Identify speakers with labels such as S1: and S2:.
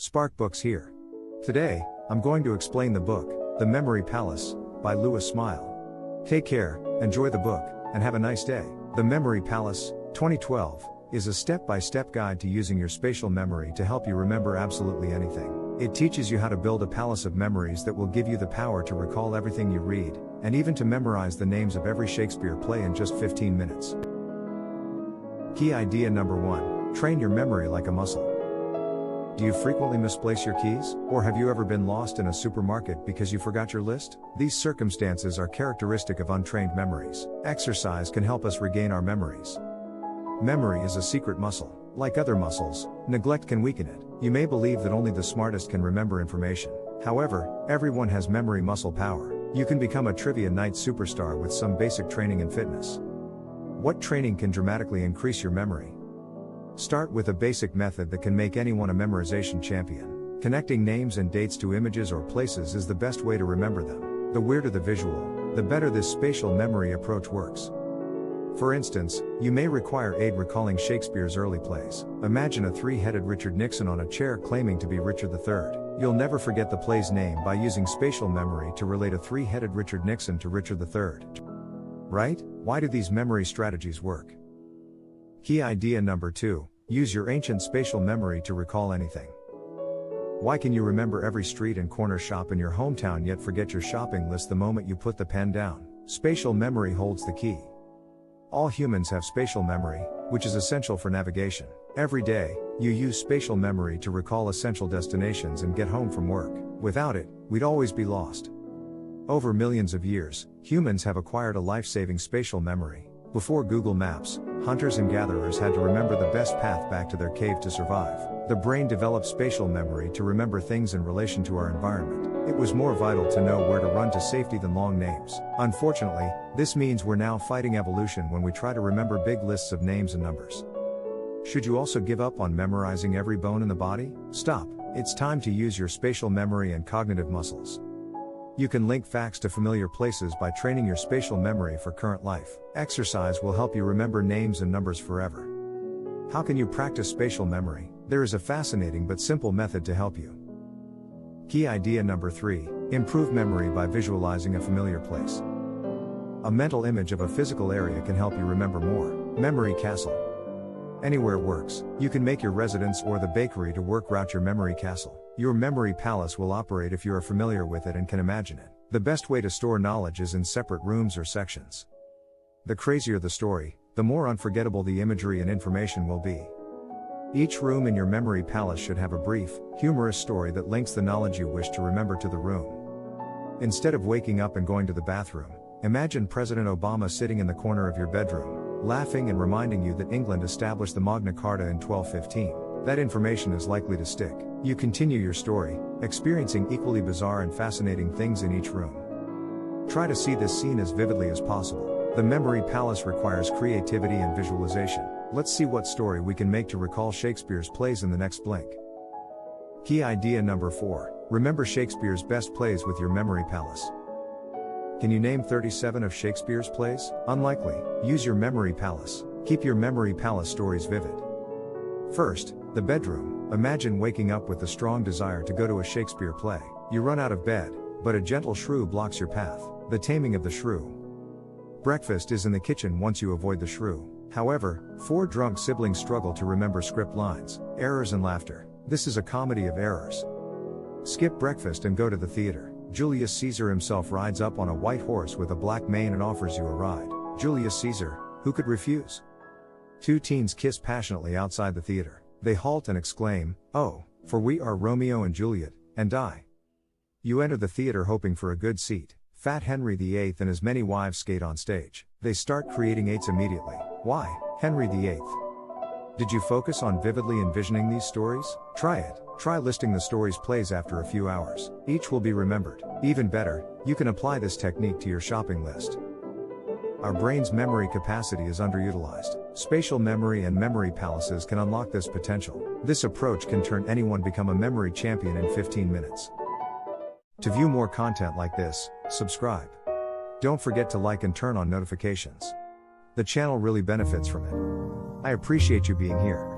S1: Spark Books here. Today, I'm going to explain the book, The Memory Palace, by Lewis Smile. Take care, enjoy the book, and have a nice day. The Memory Palace, 2012, is a step-by-step guide to using your spatial memory to help you remember absolutely anything. It teaches you how to build a palace of memories that will give you the power to recall everything you read, and even to memorize the names of every Shakespeare play in just 15 minutes. Key idea number 1, train your memory like a muscle. Do you frequently misplace your keys? Or have you ever been lost in a supermarket because you forgot your list? These circumstances are characteristic of untrained memories. Exercise can help us regain our memories. Memory is a secret muscle. Like other muscles, neglect can weaken it. You may believe that only the smartest can remember information. However, everyone has memory muscle power. You can become a trivia night superstar with some basic training and fitness. What training can dramatically increase your memory? Start with a basic method that can make anyone a memorization champion. Connecting names and dates to images or places is the best way to remember them. The weirder the visual, the better this spatial memory approach works. For instance, you may require aid recalling Shakespeare's early plays. Imagine a three-headed Richard Nixon on a chair claiming to be Richard III. You'll never forget the play's name by using spatial memory to relate a three-headed Richard Nixon to Richard III. Right? Why do these memory strategies work? Key idea number 2, use your ancient spatial memory to recall anything. Why can you remember every street and corner shop in your hometown yet forget your shopping list the moment you put the pen down? Spatial memory holds the key. All humans have spatial memory, which is essential for navigation. Every day, you use spatial memory to recall essential destinations and get home from work. Without it, we'd always be lost. Over millions of years, humans have acquired a life-saving spatial memory. Before Google Maps, hunters and gatherers had to remember the best path back to their cave to survive. The brain developed spatial memory to remember things in relation to our environment. It was more vital to know where to run to safety than long names. Unfortunately, this means we're now fighting evolution when we try to remember big lists of names and numbers. Should you also give up on memorizing every bone in the body? Stop. It's time to use your spatial memory and cognitive muscles. You can link facts to familiar places by training your spatial memory for current life. Exercise will help you remember names and numbers forever. How can you practice spatial memory? There is a fascinating but simple method to help you. Key idea number 3, improve memory by visualizing a familiar place. A mental image of a physical area can help you remember more. Memory castle. Anywhere works. You can make your residence or the bakery to work route your memory castle. Your memory palace will operate if you are familiar with it and can imagine it. The best way to store knowledge is in separate rooms or sections. The crazier the story, the more unforgettable the imagery and information will be. Each room in your memory palace should have a brief, humorous story that links the knowledge you wish to remember to the room. Instead of waking up and going to the bathroom, imagine President Obama sitting in the corner of your bedroom, laughing and reminding you that England established the Magna Carta in 1215. That information is likely to stick. You continue your story, experiencing equally bizarre and fascinating things in each room. Try to see this scene as vividly as possible. The memory palace requires creativity and visualization. Let's see what story we can make to recall Shakespeare's plays in the next blink. Key idea number 4, remember Shakespeare's best plays with your memory palace. Can you name 37 of Shakespeare's plays? Unlikely. Use your memory palace. Keep your memory palace stories vivid. First, the bedroom. Imagine waking up with the strong desire to go to a Shakespeare play. You run out of bed, but a gentle shrew blocks your path. The taming of the shrew. Breakfast is in the kitchen once you avoid the shrew. However, 4 drunk siblings struggle to remember script lines, errors and laughter. This is a comedy of errors. Skip breakfast and go to the theater. Julius Caesar himself rides up on a white horse with a black mane and offers you a ride. Julius Caesar, who could refuse? 2 teens kiss passionately outside the theater. They halt and exclaim, "Oh, for we are Romeo and Juliet, and die." You enter the theater hoping for a good seat. Fat Henry VIII and his many wives skate on stage. They start creating eights immediately. Why, Henry VIII? Did you focus on vividly envisioning these stories? Try it. Try listing the story's plays after a few hours. Each will be remembered. Even better, you can apply this technique to your shopping list. Our brain's memory capacity is underutilized. Spatial memory and memory palaces can unlock this potential. This approach can turn anyone become a memory champion in 15 minutes. To view more content like this, subscribe. Don't forget to like and turn on notifications. The channel really benefits from it. I appreciate you being here.